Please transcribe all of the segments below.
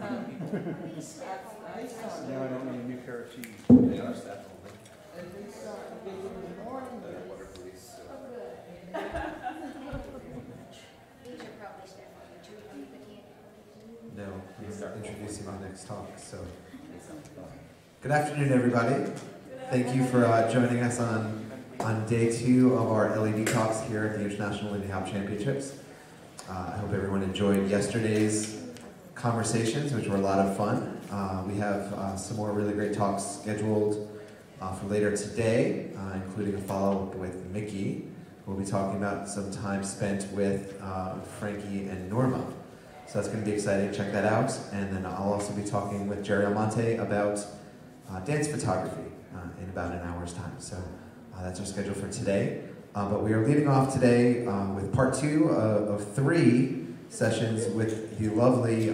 Now I don't need a new pair of shoes. They are staff only. They're water police. No, he's introducing the next talk. So, good afternoon, everybody. Thank you for joining us on day 2 of our LED talks here at the International Lindy Hop Championships. I hope everyone enjoyed yesterday's conversations, which were a lot of fun. We have some more really great talks scheduled for later today, including a follow-up with Mickey. We'll be talking about some time spent with Frankie and Norma. So that's going to be exciting. Check that out. And then I'll also be talking with Jerry Almonte about dance photography in about an hour's time. So that's our schedule for today. But we are leading off today with part 2 of 3 sessions with the lovely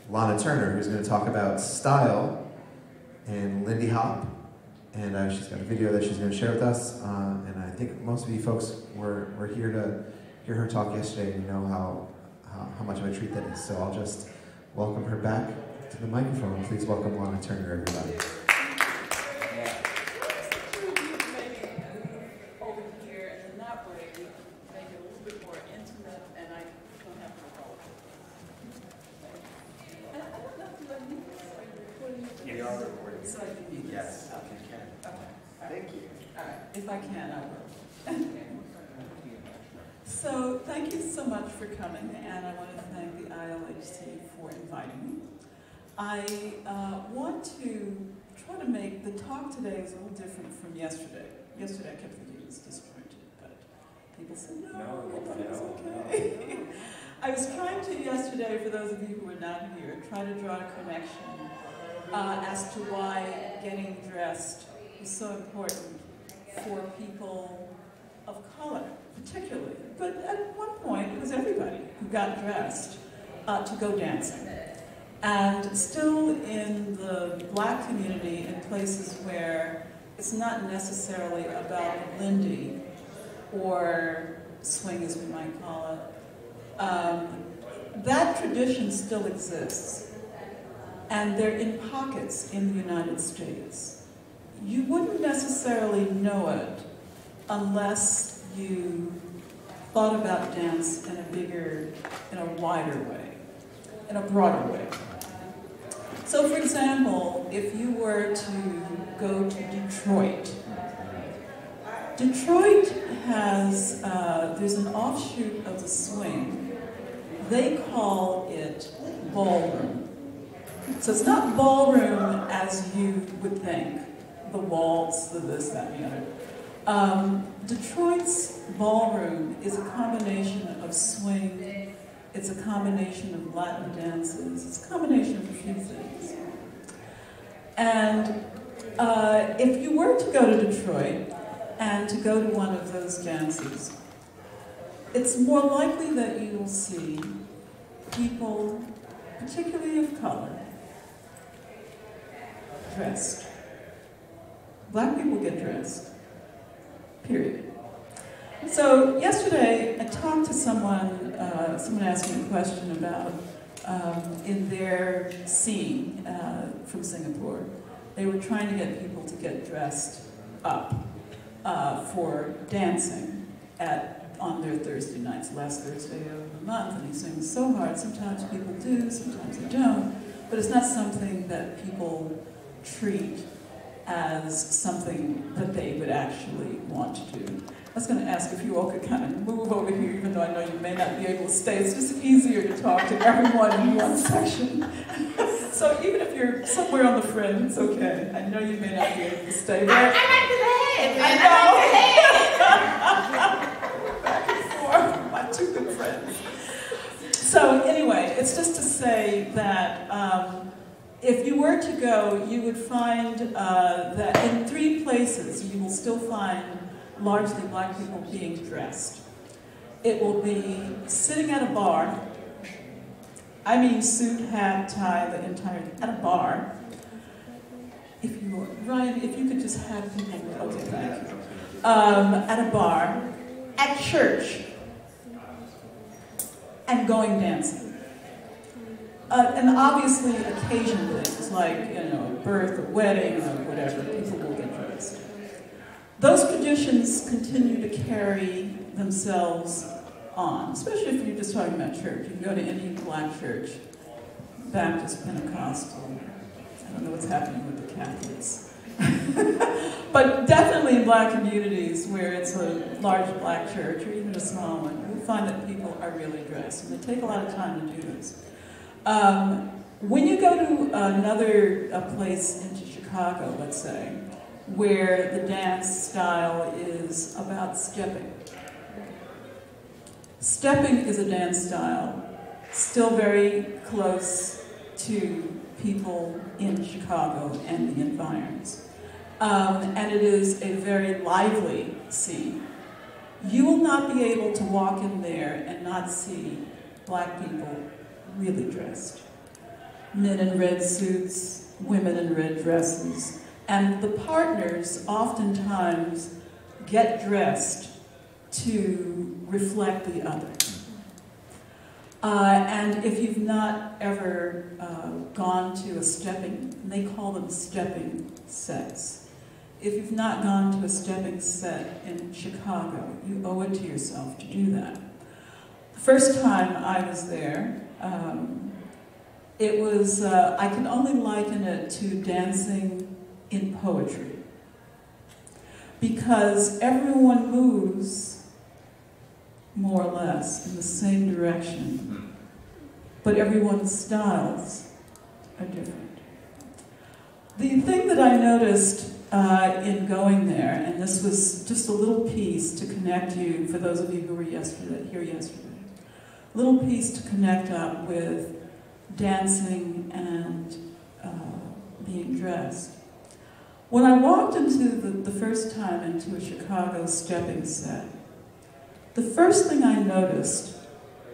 Lana Turner, who's going to talk about style and Lindy Hop. And she's got a video that she's going to share with us. And I think most of you folks were here to hear her talk yesterday and you know how much of a treat that is. So I'll just welcome her back to the microphone. Please welcome Lana Turner, everybody. Yes, you can. Okay. Thank you. All right. If I can, I will. So thank you so much for coming, and I want to thank the ILHC for inviting me. I want to try to make the talk today is a little different from yesterday. Yesterday I kept thinking it was disjointed, but people said no, it's okay. I was trying to yesterday, for those of you who were not here, try to draw a connection as to why getting dressed is so important for people of color, particularly. But at one point, it was everybody who got dressed to go dancing. And still in the black community, in places where it's not necessarily about Lindy or swing, as we might call it, that tradition still exists. And they're in pockets in the United States. You wouldn't necessarily know it unless you thought about dance in a bigger, in a wider way, in a broader way. So for example, if you were to go to Detroit, Detroit has, there's an offshoot of the swing. They call it ballroom. So it's not ballroom as you would think, the waltz, the this, that, and the other. Detroit's ballroom is a combination of swing, it's a combination of Latin dances, it's a combination of a few things. And if you were to go to Detroit and to go to one of those dances, it's more likely that you will see people, particularly of color, dressed. Black people get dressed, period. So yesterday I talked to someone, someone asked me a question about in their scene from Singapore, they were trying to get people to get dressed up for dancing on their Thursday nights, last Thursday of the month, and he sings so hard. Sometimes people do, sometimes they don't, but it's not something that people treat as something that they would actually want to do. I was going to ask if you all could kind of move over here, even though I know you may not be able to stay. It's just easier to talk to everyone in one section. So even if you're somewhere on the fringe, it's okay. I know you may not be able to stay. But I like the head, man. I know. Back and forth, my two good friends. So anyway, it's just to say that if you were to go, you would find that in 3 places you will still find largely black people being dressed. It will be sitting at a bar. I mean suit, hat, tie, the entire thing, at a bar. If you were, Ryan, if you could just have people, okay, thank you. At a bar, at church, and going dancing. And obviously occasion things like, a birth, a wedding, or whatever, people will get dressed. Those traditions continue to carry themselves on, especially if you're just talking about church. You can go to any black church, Baptist, Pentecostal, I don't know what's happening with the Catholics. But definitely in black communities where it's a large black church or even a small one, we find that people are really dressed, and they take a lot of time to do this. When you go to another place into Chicago, let's say, where the dance style is about stepping. Stepping is a dance style, still very close to people in Chicago and the environs. And it is a very lively scene. You will not be able to walk in there and not see black people really dressed. Men in red suits, women in red dresses. And the partners oftentimes get dressed to reflect the other. And if you've not ever gone to a stepping, and they call them stepping sets. If you've not gone to a stepping set in Chicago, you owe it to yourself to do that. The first time I was there, it was, I can only liken it to dancing in poetry. Because everyone moves more or less in the same direction, but everyone's styles are different. The thing that I noticed in going there, and this was just a little piece to connect you, for those of you who were here yesterday, a little piece to connect up with dancing and being dressed. When I walked into the first time into a Chicago stepping set, the first thing I noticed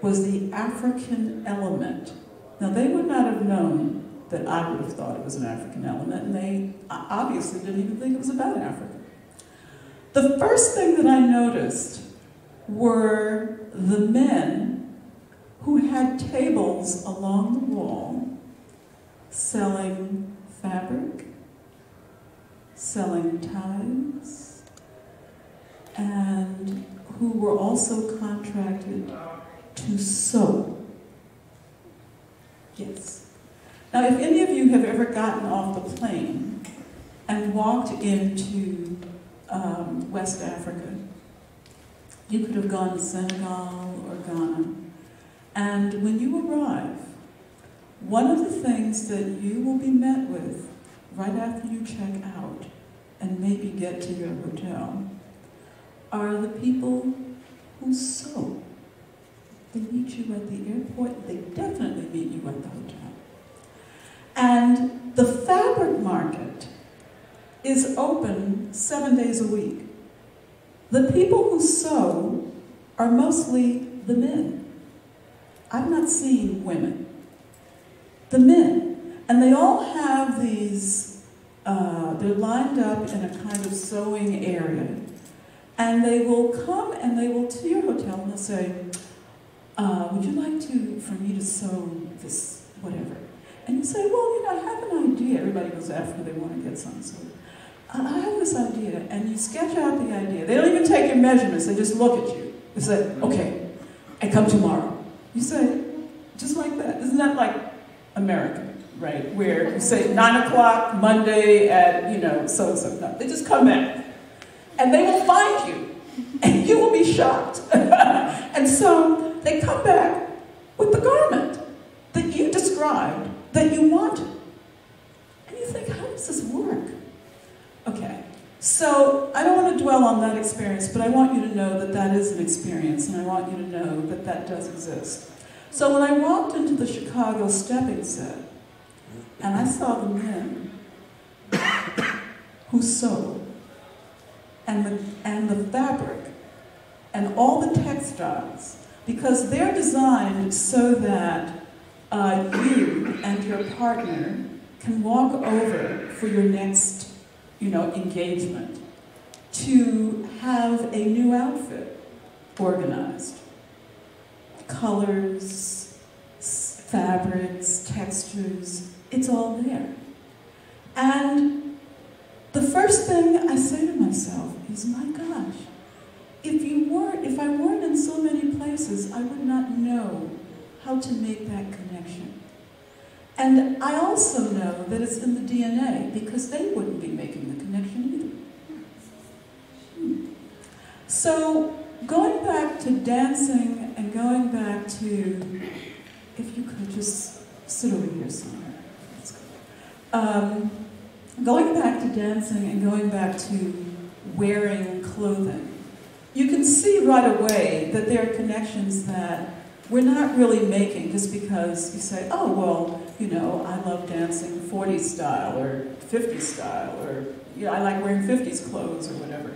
was the African element. Now, they would not have known that I would have thought it was an African element, and they obviously didn't even think it was about Africa. The first thing that I noticed were the men who had tables along the wall selling fabric, selling ties, and who were also contracted to sew. Yes. Now, if any of you have ever gotten off the plane and walked into West Africa, you could have gone to Senegal or Ghana, and when you arrive, one of the things that you will be met with right after you check out and maybe get to your hotel are the people who sew. They meet you at the airport. They definitely meet you at the hotel. And the fabric market is open 7 days a week. The people who sew are mostly the men. I've not seen women. The men. And they all have these, they're lined up in a kind of sewing area. And they will come and they will to your hotel and they'll say, would you like for me to sew this, whatever? And you say, well, I have an idea. Everybody goes after they want to get something. So I have this idea. And you sketch out the idea. They don't even take your measurements. They just look at you. They say, okay, I come tomorrow. You say, just like that. Isn't that like America, right? Where you say 9 o'clock, Monday at, so-and-so. No, they just come back. And they will find you. And you will be shocked. And so they come back with the garment that you described, that you wanted. And you think, how does this work? Okay, so I don't want to dwell on that experience, but I want you to know that that is an experience, and I want you to know that that does exist. So when I walked into the Chicago stepping set, and I saw the men who sewed, and the fabric, and all the textiles, because they're designed so that you and your partner can walk over for your next, engagement to have a new outfit organized. Colors, fabrics, textures, it's all there. And the first thing I say to myself is, my gosh, if I weren't in so many places, I would not know how to make that connection. And I also know that it's in the DNA, because they wouldn't be making the connection either. So, going back to dancing and going back to, if you could just sit over here somewhere. Let's go. Going back to dancing and going back to wearing clothing, you can see right away that there are connections that we're not really making just because you say, oh, well, you know, I love dancing 40s style or 50s style, or, you know, I like wearing 50s clothes or whatever.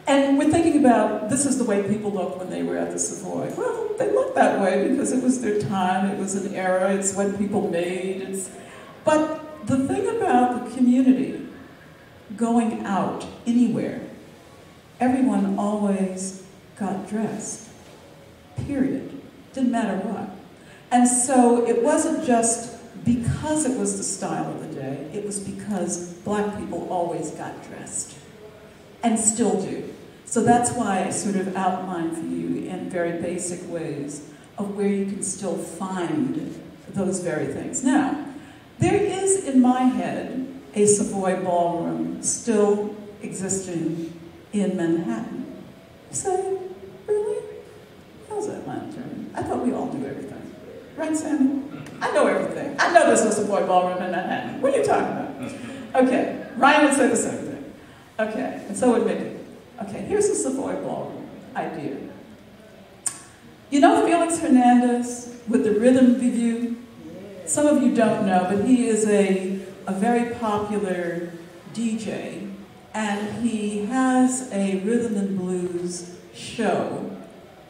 And we're thinking about, this is the way people looked when they were at the Savoy. Well, they looked that way because it was their time, it was an era, it's when people made. But the thing about the community going out anywhere, everyone always got dressed, period. Didn't matter what. And so it wasn't just because it was the style of the day, it was because black people always got dressed, and still do. So that's why I sort of outlined for you in very basic ways of where you can still find those very things. Now, there is in my head a Savoy Ballroom still existing in Manhattan. You say, really? How's that, Lana Turner? I thought we all knew everything. Right, Sammy? I know everything. I know there's a Savoy Ballroom in Manhattan. What are you talking about? Okay, Ryan would say the same thing. Okay, and so would Mickey. Okay, here's the Savoy Ballroom idea. You know Felix Hernandez with the Rhythm Review? Some of you don't know, but he is a very popular DJ, and he has a rhythm and blues show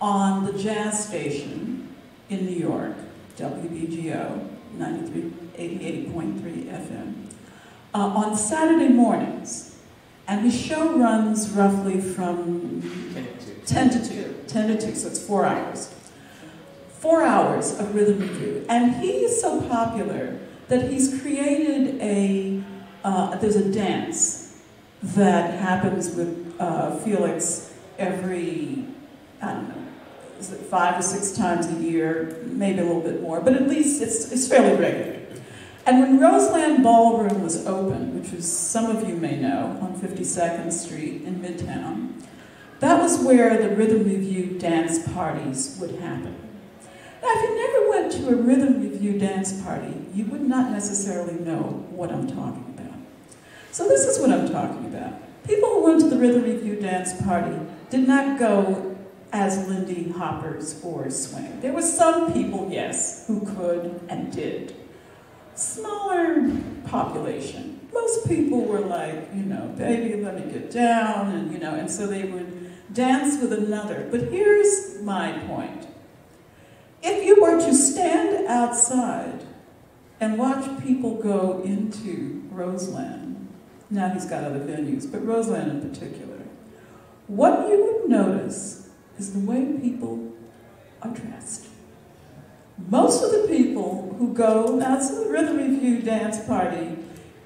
on the jazz station in New York, WBGO, 88.3 FM, on Saturday mornings. And the show runs roughly from 10 to 2, so it's 4 hours. 4 hours of rhythm review. And he is so popular that he's created there's a dance that happens with Felix every, I don't know, is it 5 or 6 times a year, maybe a little bit more, but at least it's fairly regular. And when Roseland Ballroom was open, which was, some of you may know, on 52nd Street in Midtown, that was where the Rhythm Review dance parties would happen. Now, if you never went to a Rhythm Review dance party, you would not necessarily know what I'm talking about. So this is what I'm talking about. People who went to the Rhythm Review dance party did not go as Lindy hoppers or swing. There were some people, yes, who could and did. Smaller population. Most people were like, you know, baby, let me get down, and, you know, and so they would dance with another. But here's my point. If you were to stand outside and watch people go into Roseland, now he's got other venues, but Roseland in particular, what you would notice is the way people are dressed. Most of the people who go, now so the Rhythm Review dance party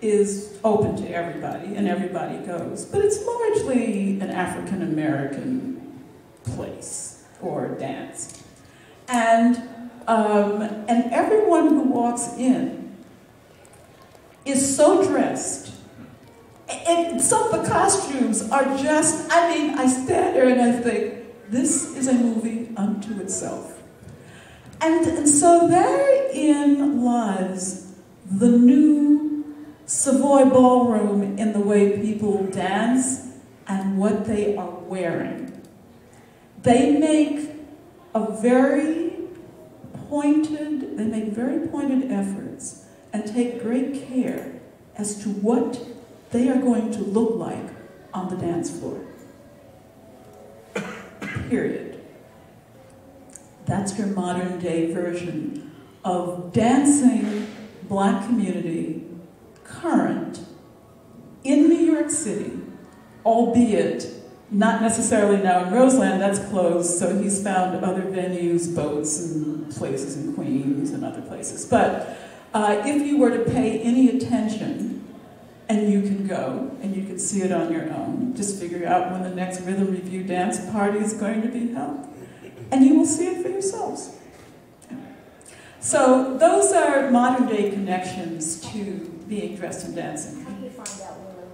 is open to everybody, and everybody goes, but it's largely an African-American place or dance. And everyone who walks in is so dressed. And some of the costumes are just, I mean, I stand there and I think, this is a movie unto itself. And so therein lies the new Savoy Ballroom in the way people dance and what they are wearing. They make very pointed efforts and take great care as to what they are going to look like on the dance floor. Period. That's your modern day version of dancing black community, current, in New York City, albeit Not necessarily now in Roseland, that's closed, so he's found other venues, boats and places in Queens and other places. But if you were to pay any attention, and you can go, and you can see it on your own, just figure out when the next Rhythm Review dance party is going to be held, and you will see it for yourselves. So those are modern day connections to being dressed and dancing. How do you find out when it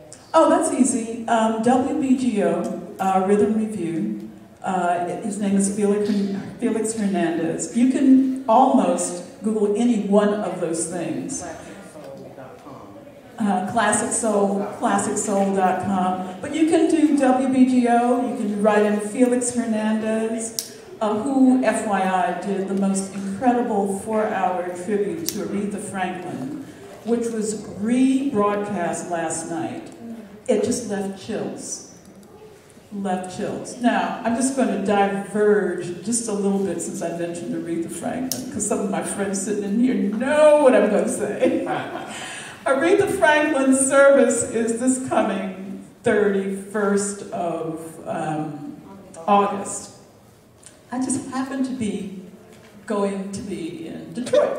is? Oh, that's easy. WBGO, Rhythm Review. His name is Felix Hernandez. You can almost Google any one of those things. ClassicSoul.com. But you can do WBGO. You can write in Felix Hernandez, who, FYI, did the most incredible 4-hour tribute to Aretha Franklin, which was rebroadcast last night. It just left chills. Now, I'm just going to diverge just a little bit since I mentioned Aretha Franklin, because some of my friends sitting in here know what I'm going to say. Aretha Franklin's service is this coming 31st of August. I just happen to be going to be in Detroit.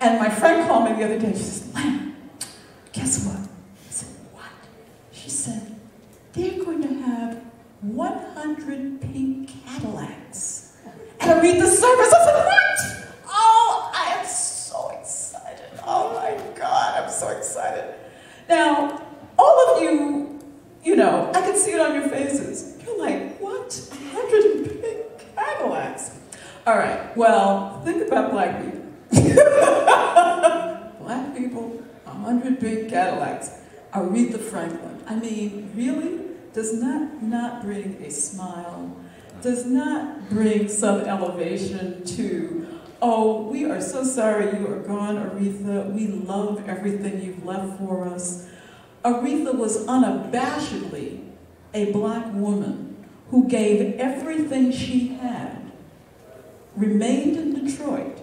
And my friend called me the other day. She said, Lana, guess what? I said, what? She said, they're going to have 100 pink Cadillacs at Aretha's service. I said, what? Oh, I am so excited. Oh my God, I'm so excited. Now, all of you, I can see it on your faces. You're like, what? 100 pink Cadillacs. All right, well, think about black people. Black people, 100 big Cadillacs. Aretha Franklin. I mean, really? Does not bring a smile, does not bring some elevation to, oh, we are so sorry you are gone, Aretha. We love everything you've left for us. Aretha was unabashedly a black woman who gave everything she had, remained in Detroit,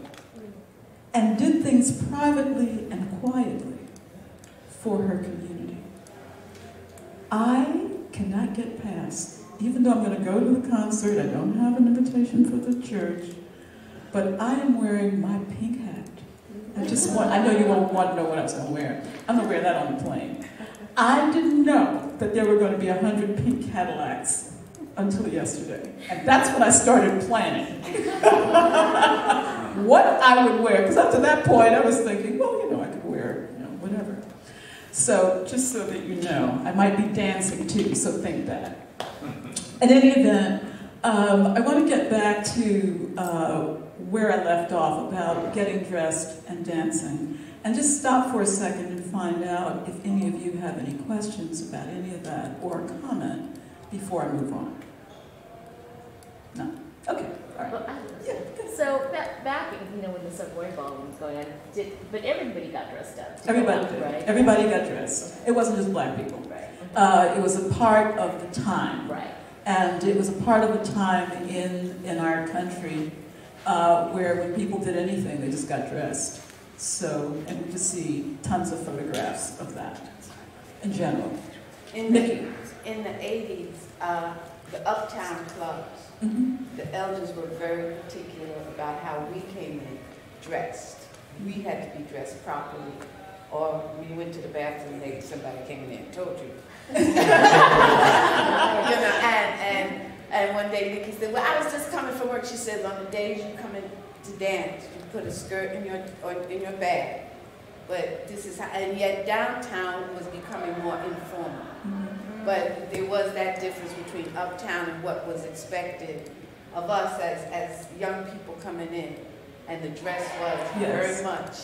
and did things privately and quietly for her community. I cannot get past, even though I'm going to go to the concert, I don't have an invitation for the church, but I am wearing my pink hat. I know you won't want to know what I was going to wear. I'm going to wear that on the plane. I didn't know that there were going to be 100 pink Cadillacs until yesterday. And that's when I started planning what I would wear. Because up to that point, I was thinking, well, I could wear, whatever. So, just so that you know, I might be dancing too, so think that. In any event, I want to get back to where I left off about getting dressed and dancing. And just stop for a second and find out if any of you have any questions about any of that or a comment before I move on. No? Okay, all right. Well, so back, when the Savoy Ballroom was going on, but everybody got dressed up. Everybody did. Right? Everybody got dressed. It wasn't just black people. Right. It was a part of the time. Right. And it was a part of the time in our country where when people did anything, they just got dressed. So, and we just see tons of photographs of that in general. In the 80s, the uptown clubs, the elders were very particular about how we came in dressed. We had to be dressed properly, or when you went to the bathroom, somebody came in there and told you. And one day Nikki said, well, I was just coming from work. She said, on the days you come in to dance, you put a skirt in your bag. But this is how, and yet downtown was becoming more informal. But there was that difference between uptown and what was expected of us as young people coming in. And the dress was very much,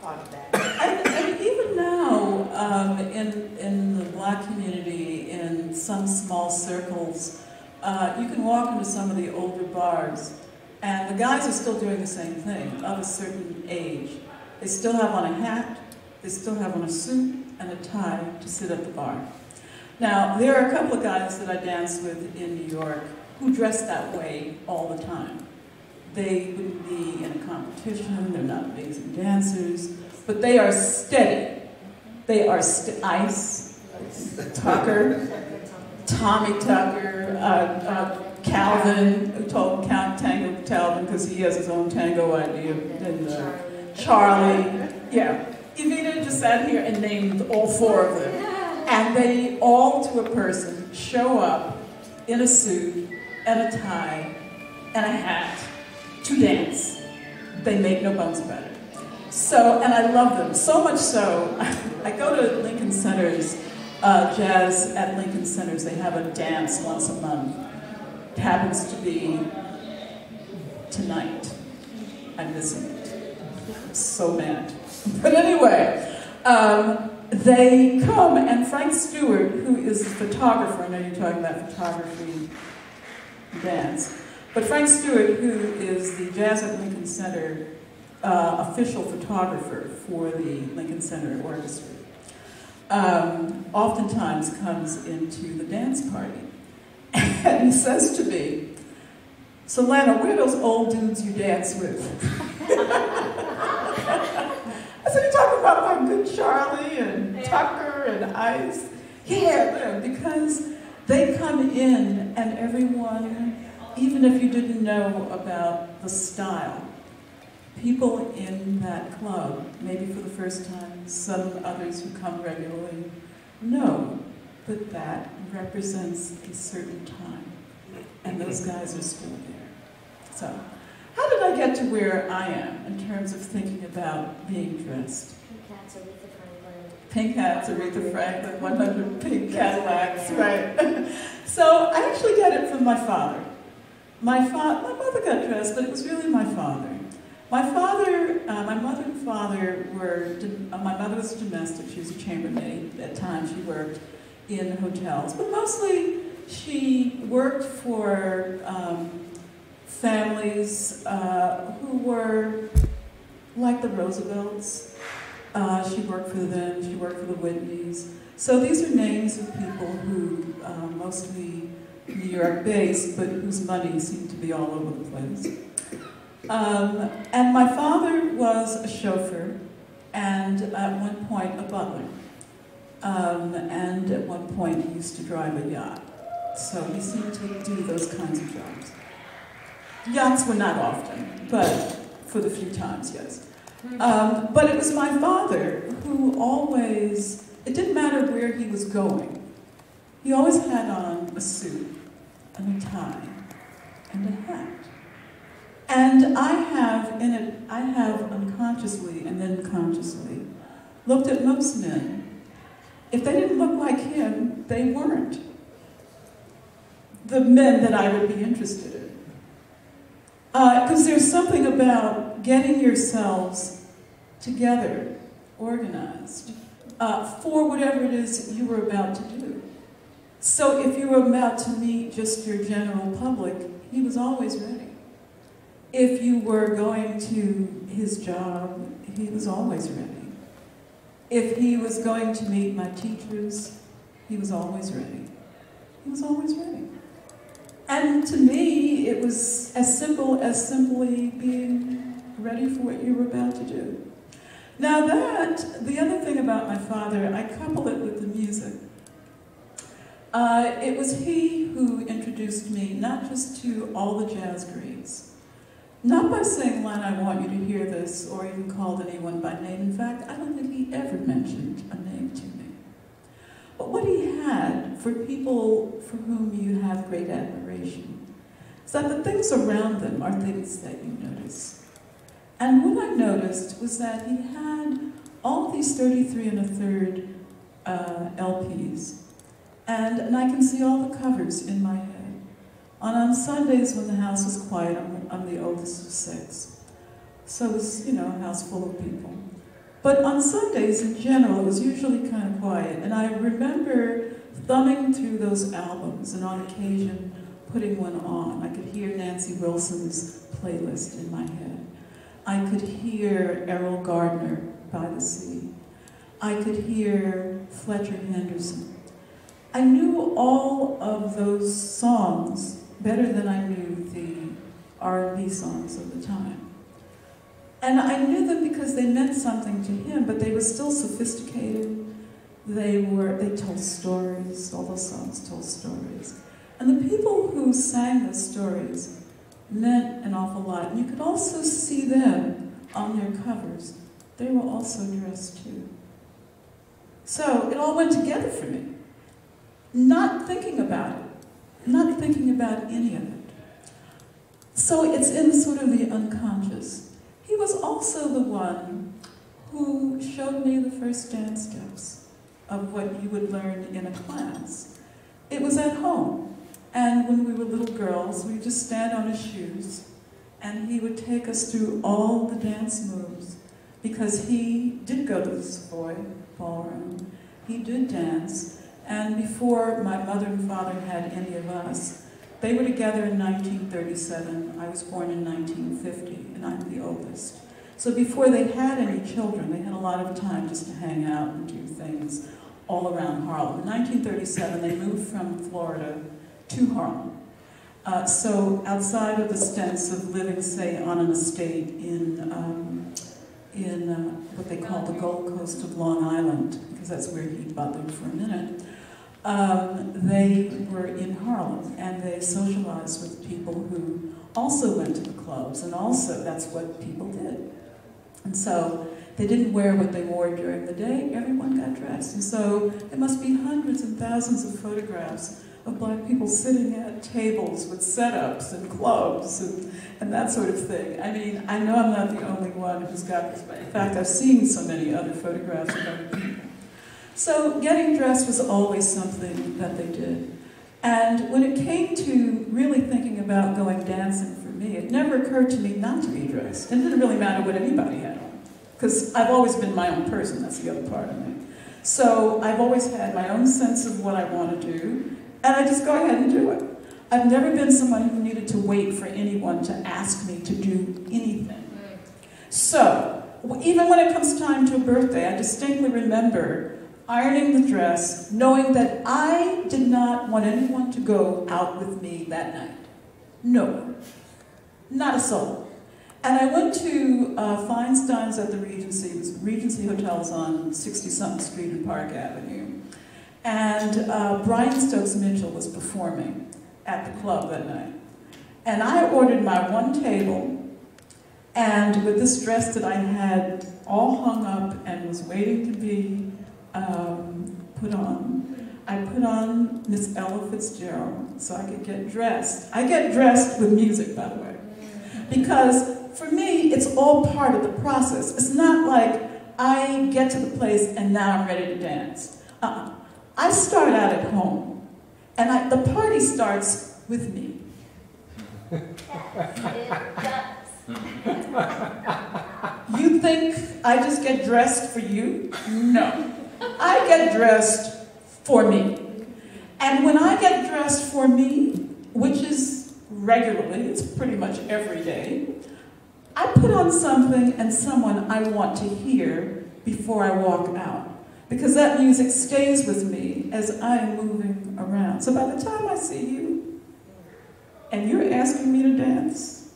part of that. And even now, in the black community, in some small circles, you can walk into some of the older bars, and the guys are still doing the same thing of a certain age. They still have on a hat, they still have on a suit and a tie to sit at the bar. Now, there are a couple of guys that I danced with in New York who dress that way all the time. They wouldn't be in a competition, they're not amazing dancers, but they are steady. They are Ice, Tucker, Tommy Tucker, Calvin, who told him Tango Calvin because he has his own tango idea, and Charlie. Yeah. Evita just sat here and named all four of them. And they all, to a person, show up in a suit and a tie and a hat to dance. They make no bones about it. So, and I love them, so much so, I go to Lincoln Center's, Jazz at Lincoln Center's. They have a dance once a month. It happens to be tonight. I'm missing it. I'm so mad. But anyway, they come, and Frank Stewart, who is a photographer, I know you're talking about photography, dance, but Frank Stewart, who is the Jazz at Lincoln Center official photographer for the Lincoln Center Orchestra, oftentimes comes into the dance party. And he says to me, "So Lana, where are those old dudes you dance with?" I said, "You're talking about my good Charlie and Tucker and Ice?" Yeah, because they come in and everyone, even if you didn't know about the style, people in that club, maybe for the first time, some others who come regularly, know that that represents a certain time. And those guys are still there. So, how did I get to where I am in terms of thinking about being dressed? Pink hats, Aretha Franklin, 100 pink Cadillacs, right? So I actually get it from my father. My mother got dressed, but it was really my father. My mother and father were, my mother was a domestic, she was a chambermaid. At times she worked in hotels, but mostly she worked for families who were like the Roosevelts. She worked for them, she worked for the Whitneys. So these are names of people who, mostly New York based, but whose money seemed to be all over the place. And my father was a chauffeur, and at one point a butler. And at one point he used to drive a yacht. So he seemed to do those kinds of jobs. Yachts were not often, but for the few times, yes. But it was my father who always, it didn't matter where he was going, he always had on a suit and a tie and a hat. And I have unconsciously and then consciously looked at most men. If they didn't look like him, they weren't the men that I would be interested in. Because there's something about getting yourselves together, organized, for whatever it is you were about to do. So if you were about to meet just your general public, he was always ready. If you were going to his job, he was always ready. If he was going to meet my teachers, he was always ready. He was always ready. And to me, it was as simple as simply being ready for what you were about to do. Now the other thing about my father, I couple it with the music. It was he who introduced me not just to all the jazz greats, not by saying, "Lana, I want you to hear this," or even called anyone by name. In fact, I don't think he ever mentioned a name to me. But what he had for people for whom you have great admiration is that the things around them are things that you notice. And what I noticed was that he had all these 33 1/3 LPs. And I can see all the covers in my head. On Sundays when the house was quiet, I'm the oldest of 6. So it was, a house full of people. But on Sundays in general, it was usually kind of quiet. And I remember thumbing through those albums and on occasion putting one on. I could hear Nancy Wilson's playlist in my head. I could hear Errol Gardner, By the Sea. I could hear Fletcher Henderson. I knew all of those songs better than I knew the R&B songs of the time. And I knew them because they meant something to him, but they were still sophisticated. They told stories, all those songs told stories. And the people who sang those stories meant an awful lot. And you could also see them on their covers. They were also dressed too. So it all went together for me. Not thinking about it. Not thinking about any of it. So it's in sort of the unconscious. He was also the one who showed me the first dance steps of what you would learn in a class. It was at home. And when we were little girls, we would just stand on his shoes, and he would take us through all the dance moves, because he did go to the Savoy Ballroom. He did dance, and before my mother and father had any of us, they were together in 1937. I was born in 1950, and I'm the oldest. So before they had any children, they had a lot of time just to hang out and do things all around Harlem. In 1937, they moved from Florida to Harlem. So outside of the sense of living, say, on an estate in what they call the Gold Coast of Long Island, because that's where he butlered for a minute, they were in Harlem, and they socialized with people who also went to the clubs, and also that's what people did. And so they didn't wear what they wore during the day, everyone got dressed. And so there must be hundreds and thousands of photographs of black people sitting at tables with setups and clubs and that sort of thing. I mean, I know I'm not the only one who's got this. In fact, I've seen so many other photographs of other people. So getting dressed was always something that they did. And when it came to really thinking about going dancing for me, it never occurred to me not to be dressed. It didn't really matter what anybody had on, because I've always been my own person. That's the other part of me. So I've always had my own sense of what I want to do, and I just go ahead and do it. I've never been someone who needed to wait for anyone to ask me to do anything. So, even when it comes time to a birthday, I distinctly remember ironing the dress, knowing that I did not want anyone to go out with me that night. No one. Not a soul. And I went to Feinstein's at the Regency. It was Regency Hotels on 60-something Street and Park Avenue. And Brian Stokes Mitchell was performing at the club that night. And I ordered my one table, and with this dress that I had all hung up and was waiting to be put on, I put on Miss Ella Fitzgerald so I could get dressed. I get dressed with music, by the way, because for me, it's all part of the process. It's not like I get to the place and now I'm ready to dance. I start out at home, and the party starts with me. You think I just get dressed for you? No. I get dressed for me. And when I get dressed for me, which is regularly, it's pretty much every day, I put on something and someone I want to hear before I walk out. Because that music stays with me as I am moving around. So by the time I see you, and you're asking me to dance,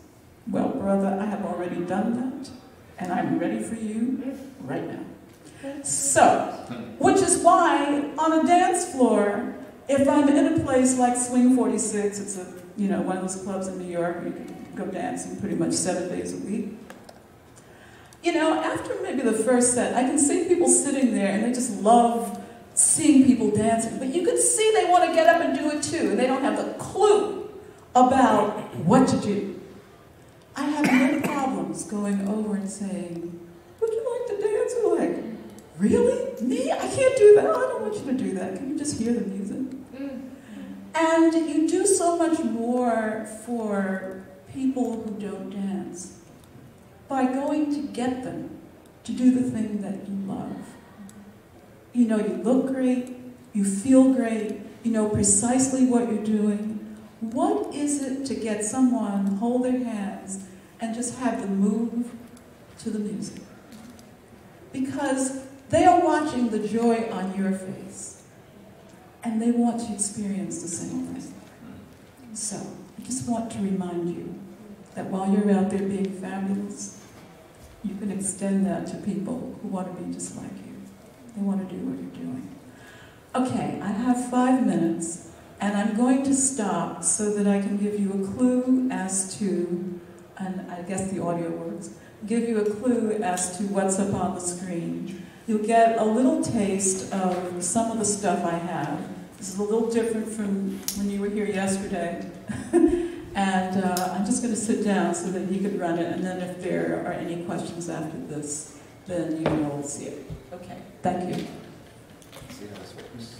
well, brother, I have already done that, and I'm ready for you right now. So, which is why on a dance floor, if I'm in a place like Swing 46, it's one of those clubs in New York where you can go dancing pretty much 7 days a week. After maybe the first set, I can see people sitting there and they just love seeing people dancing. But you can see they want to get up and do it too, and they don't have a clue about what to do. I have no problems going over and saying, would you like to dance? Or like, really? Me? I can't do that. Oh, I don't want you to do that. Can you just hear the music? And you do so much more for people who don't dance by going to get them to do the thing that you love. You look great, you feel great, you know precisely what you're doing. What is it to get someone, hold their hands, and just have them move to the music? Because they are watching the joy on your face, and they want to experience the same thing. So, I just want to remind you that while you're out there being fabulous, you can extend that to people who want to be just like you. They want to do what you're doing. Okay, I have 5 minutes, and I'm going to stop so that I can give you a clue as to, and I guess the audio works, give you a clue as to what's up on the screen. You'll get a little taste of some of the stuff I have. This is a little different from when you were here yesterday. And I'm just going to sit down so that he could run it, and then if there are any questions after this, then you will see it. Okay, thank you. See how this works.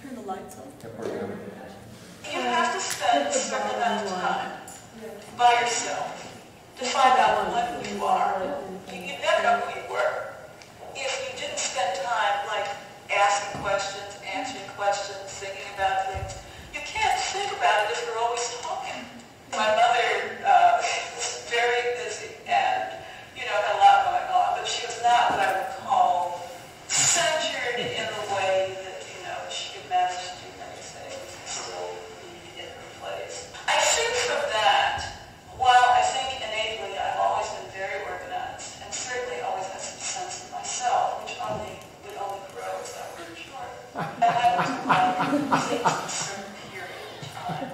Turn the lights off. Kept working on it. You have to spend a certain amount of time by yourself to find out what you are. You never know who you were. If you didn't spend time like asking questions, answering questions, thinking about things, you can't think about it if you're always talking. My mother was very busy and, had a lot going on, but she was not what I would call centered in the way that, she could manage to do many things and still be in her place. I think from that, while I think innately I've always been very organized and certainly always had some sense of myself, which would only grow as I grew short. And I was a certain period of time,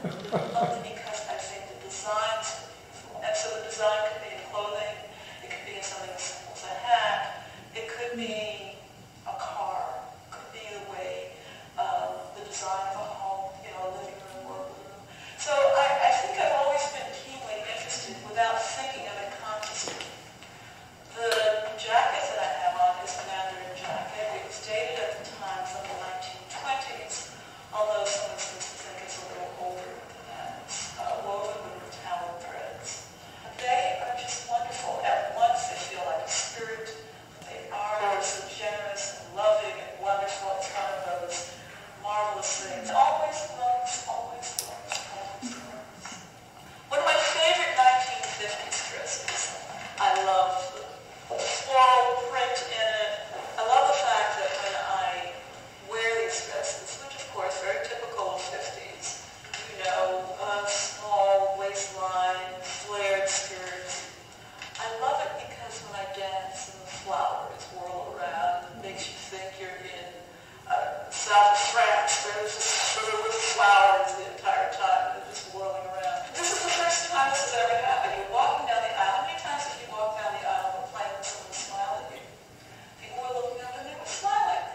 only because I think the design's beautiful. And so the design could be in clothing, it could be in something as simple as a hat, it could be a car, it could be the way the design of a home, a living room, workroom. So I think I've always been keenly interested without thinking of it consciously. The jacket that I have on is a Mandarin jacket. It was dated at the time from the 1920s, although some instances think it's a little older than that. It's woven with tallow threads. They are just wonderful. At once they feel like a spirit. They are so generous and loving and wonderful. It's one of those marvelous things. Always loves, always loves, always loves. One of my favorite 1950s dresses. I love the floral print in it. I love the fact that when I wear these dresses, which of course are very typical of 50s, small waistline, flared skirts. I love it because when I dance and the flowers whirl around, it makes you think you're in south of France, where there's just sort of flowers the entire time, and they're just whirling around. This is the first time this has ever happened. You're walking down the aisle. How many times have you walked down the aisle of a plane and someone smiled at you? People were looking up and they were smiling.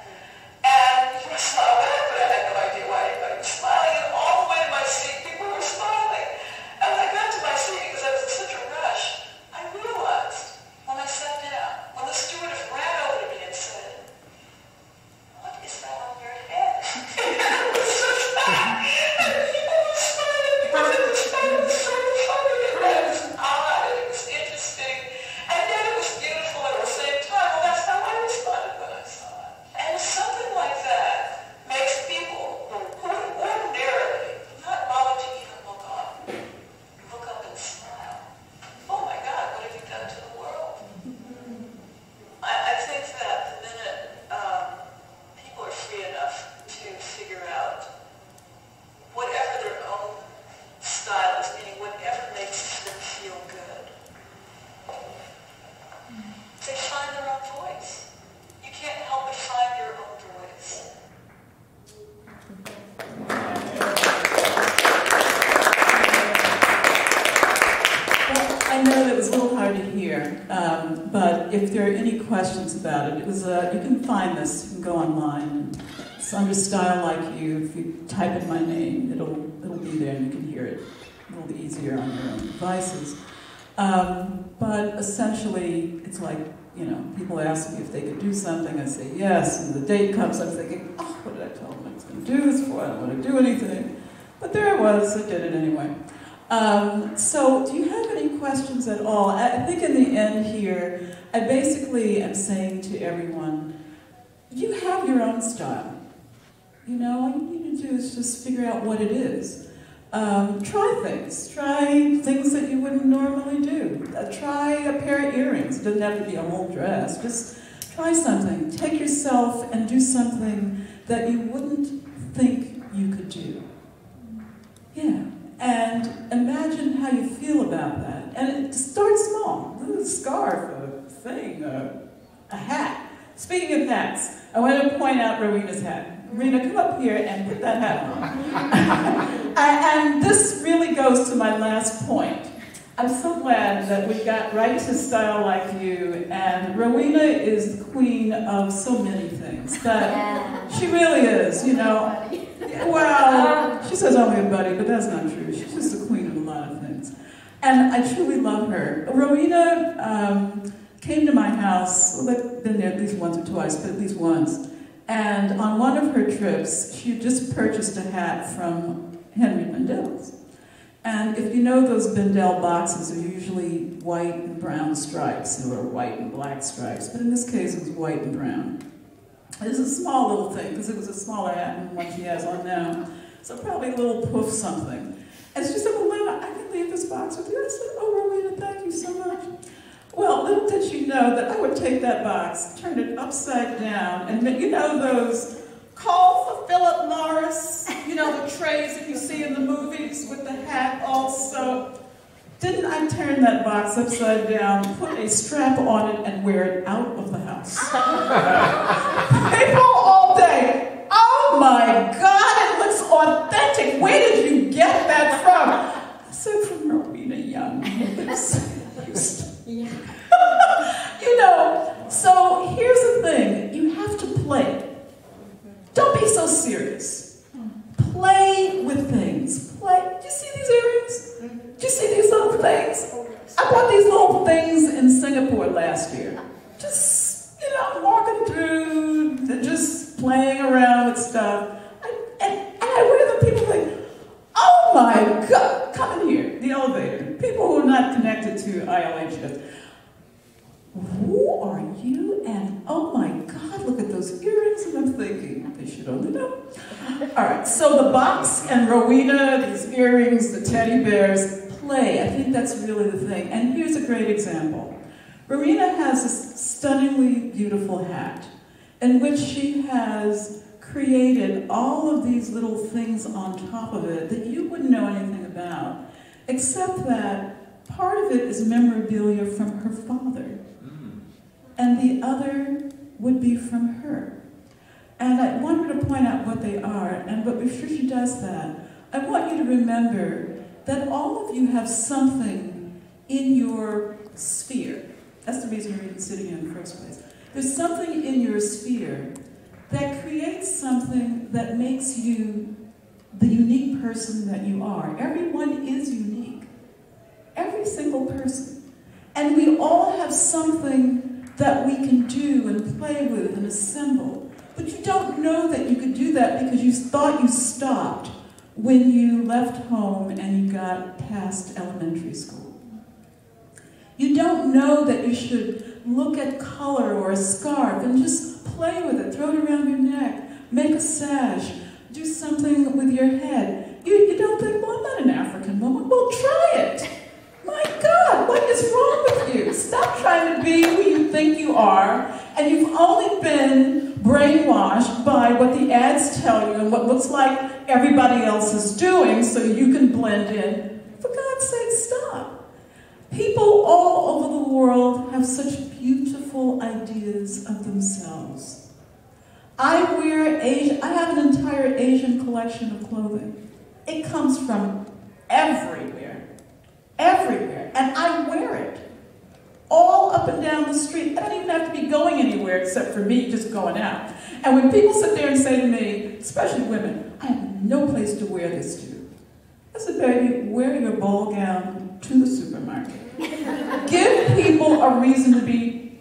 And you were smiling, but I had no idea why anybody was smiling. And all the way to my seat, people were smiling. And when I got to my seat, because I was in such a rush, I realized when I sat down, when the stewardess ran over to me and said, "What is that on your head?" It was so sad. And people were smiling because it was kind of funny. And it was odd and it was interesting. And yet it was beautiful at the same time. Well, that's how I responded when I saw it. And something like that makes people who would ordinarily not bother to even look up and smile. Oh my God, what have you done to the world? I think that the minute people are free enough to figure out whatever their own style is, meaning whatever makes them feel good, they find their own voice. You can't help but find your own voice. Well, I know that was a little hard to hear, but if there are any questions about it, you can find this, you can go online. It's under Style Like You. If you type in my name, it'll be there and you can hear it a little easier on your own devices. But essentially, it's like, people ask me if they could do something, I say yes, and the date comes, I'm thinking, oh, what did I tell them I was going to do this for? I don't want to do anything. But there I was, I did it anyway. So, do you have any questions at all? I think in the end here, I basically am saying to everyone, you have your own style. All you need to do is just figure out what it is. Try things. Try things that you wouldn't normally do. Try a pair of earrings. It doesn't have to be a whole dress. Just try something. Take yourself and do something that you wouldn't think you could do. Yeah. And imagine imagine how you feel about that. And it starts small. A scarf, a thing, a hat. Speaking of hats, I want to point out Rowena's hat. Rena, come up here and put that hat on. And this really goes to my last point. I'm so glad that we got right to style like you, and Rowena is the queen of so many things. That she really is, you know. Well, she says only a buddy, but that's not true. She's just the queen of a lot of things. And I truly love her. Rowena came to my house, well, I've been there at least once or twice, but at least once. And on one of her trips, she just purchased a hat from Henry Bendel's. And if you know those Bendel boxes are usually white and brown stripes, or white and black stripes, but in this case it was white and brown. It's a small little thing, because it was a smaller hat than the one she has on now, so probably a little poof something. And she said, well, Lana, I can leave this box with you. I said, oh, Rowena, thank you so much. Well, little did she know that I would take that box, turn it upside down, and you know those call for Philip Morris, you know, the trays that you see in the movies with the hat also. Didn't I turn that box upside down, put a strap on it, and wear it out of the house? People all day, oh my God, it looks authentic. Where did you get that from? I said, from Rowena Young. You know, so here's the thing, you have to play. Don't be so serious. Play with things. Play. Do you see these earrings? Do you see these little things? I bought these little things in Singapore last year. Just, you know, walking through, just playing around with stuff. And I wear them, people like, oh my God, come in here, the elevator. People who are not connected to ILHC. Who are you? And oh my God, look at those earrings. And I'm thinking, they should only know. All right, so the box and Rowena, these earrings, the teddy bears, play. I think that's really the thing. And here's a great example. Rowena has this stunningly beautiful hat in which she has created all of these little things on top of it that you wouldn't know anything about, except that part of it is memorabilia from her father. And the other would be from her. And I want her to point out what they are, but before she does that, I want you to remember that all of you have something in your sphere. That's the reason you're even sitting here in the first place. There's something in your sphere that creates something that makes you the unique person that you are. Everyone is unique. Every single person. And we all have something that we can do and play with and assemble. But you don't know that you could do that because you thought you stopped when you left home and you got past elementary school. You don't know that you should look at color or a scarf and just play with it, throw it around your neck, make a sash, do something with your head. You don't think, well, I'm not an African woman. Well, try it. My God, what is wrong with you? Stop trying to be who you think you are, and you've only been brainwashed by what the ads tell you and what looks like everybody else is doing so you can blend in. For God's sake, stop. People all over the world have such beautiful ideas of themselves. I have an entire Asian collection of clothing. It comes from everywhere. Everywhere. And I wear it. All up and down the street. I don't even have to be going anywhere except for me just going out. And when people sit there and say to me, especially women, I have no place to wear this to. I said, baby, wear your ball gown to the supermarket. Give people a reason to be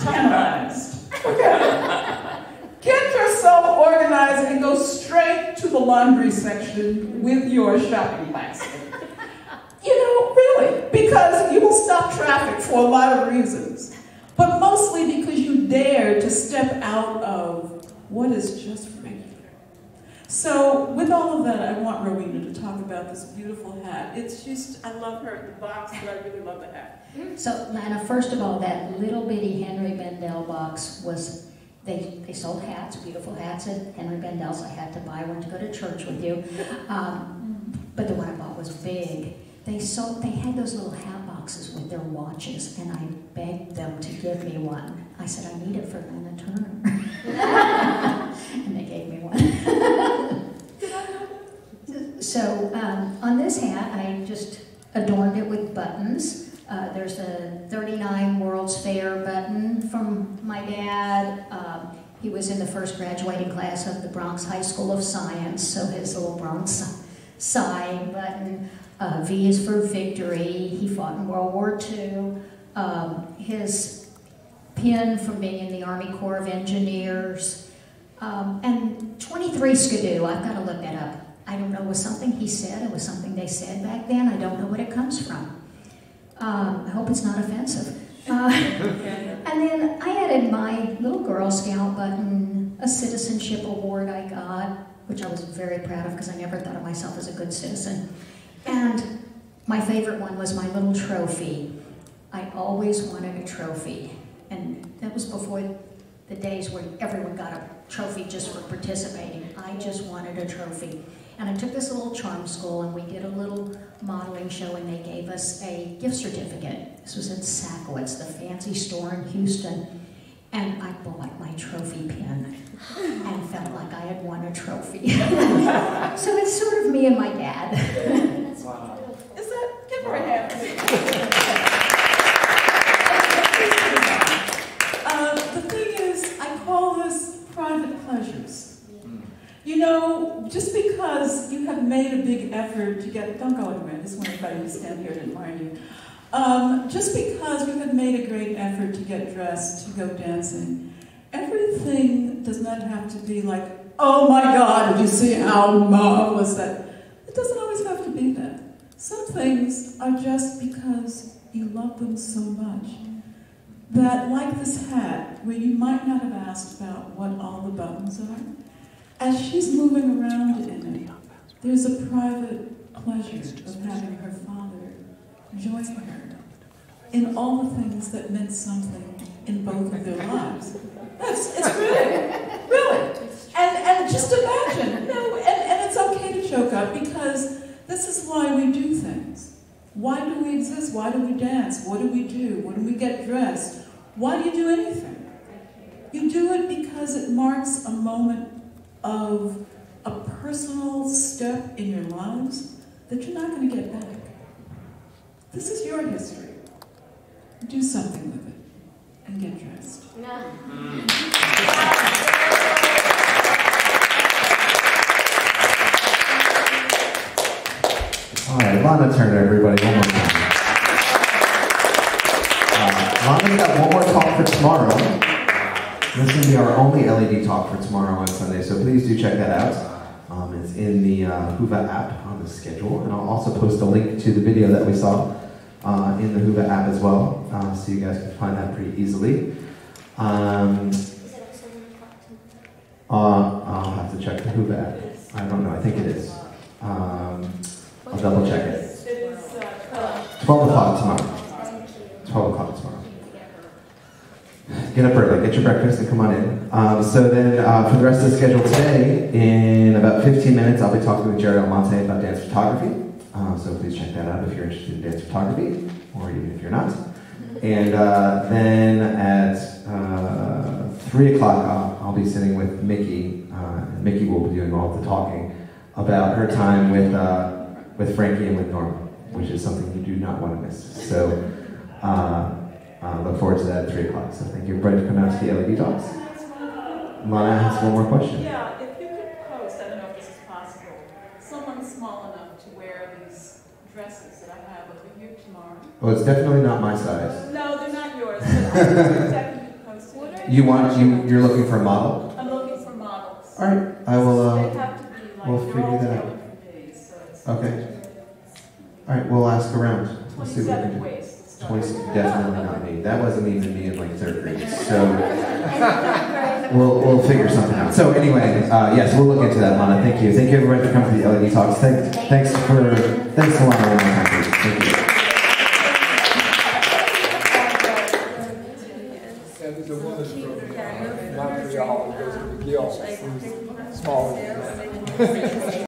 tantalized. Okay? Get yourself organized and go straight to the laundry section with your shopping basket. You know, really, because you will stop traffic for a lot of reasons, but mostly because you dare to step out of what is just regular. So with all of that, I want Rowena to talk about this beautiful hat. It's just, I love her, the box, but I really love the hat. So, Lana, first of all, that little bitty Henry Bendel box was, they sold hats, beautiful hats at Henry Bendel's. I had to buy one to go to church with you. But the one I bought was was big. They had those little hat boxes with their watches, and I begged them to give me one. I said, I need it for Lana Turner. And they gave me one. So on this hat, I just adorned it with buttons. There's a 39 World's Fair button from my dad. He was in the first graduating class of the Bronx High School of Science, so his little Bronx Psi button. V is for victory. He fought in World War II. His pin from being in the Army Corps of Engineers. And 23 Skidoo, I've got to look that up. I don't know, it was something he said, it was something they said back then. I don't know what it comes from. I hope it's not offensive. And then I added my little Girl Scout button, a citizenship award I got, which I was very proud of because I never thought of myself as a good citizen. And my favorite one was my little trophy. I always wanted a trophy. And that was before the days where everyone got a trophy just for participating. I just wanted a trophy. And I took this little charm school and we did a little modeling show and they gave us a gift certificate. This was at Sackwitz, the fancy store in Houston. And I bought my trophy pin and felt like I had won a trophy. So it's sort of me and my dad. Wow. Is that, give her a hand. The thing is, I call this private pleasures. You know, just because you have made a big effort to get, don't go anywhere, I just want everybody to stand here and admire you. Just because you have made a great effort to get dressed, to go dancing, everything does not have to be like, oh my God, did you see how marvelous that? It doesn't always have to be that. Some things are just because you love them so much that, like this hat, where you might not have asked about what all the buttons are, as she's moving around in it, there's a private pleasure of having her father join her in all the things that meant something in both of their lives. It's really. And just imagine, and it's okay to choke up because this is why we do things. Why do we exist? Why do we dance? What do we do? When do we get dressed? Why do you do anything? You do it because it marks a moment of a personal step in your lives that you're not going to get back. This is your history. Do something with it and get dressed. All right, Lana Turner, everybody, one more time. Lana's got one more talk for tomorrow. This is going to be our only LED talk for tomorrow on Sunday, so please do check that out. It's in the Whova app on the schedule, and I'll also post a link to the video that we saw in the Whova app as well, so you guys can find that pretty easily. I'll have to check the Whova app. I don't know, I think it is. I'll double check it. 12 o'clock tomorrow. 12 o'clock tomorrow. Get up early, get your breakfast, and come on in. So then, for the rest of the schedule today, in about 15 minutes, I'll be talking with Jared Almonte about dance photography. So please check that out if you're interested in dance photography, or even if you're not. And then at 3 o'clock, I'll be sitting with Mickey. Mickey will be doing all the talking about her time with Frankie and with Norma, which is something you do not want to miss. So look forward to that at 3 o'clock. So thank you everybody for coming out to the LED talks. Lana has one more question. Yeah, if you could post, I don't know if this is possible, someone small enough to wear these dresses that I have over here tomorrow. Well, it's definitely not my size. No, they're not yours, but I could post it. You're looking for a model? I'm looking for models. All right, I will. They have to be like, We'll they're figure all that out. tailored for days, so it's Okay. All right, we'll ask around. We'll see what we 27 can do. waist. 20, definitely not me. That wasn't even me in like 3rd grade. So we'll figure something out. So anyway, yes, we'll look into that, Lana. Thank you. Thank you everybody for coming to the LED talks. Thanks to Lana one more time. Thank you.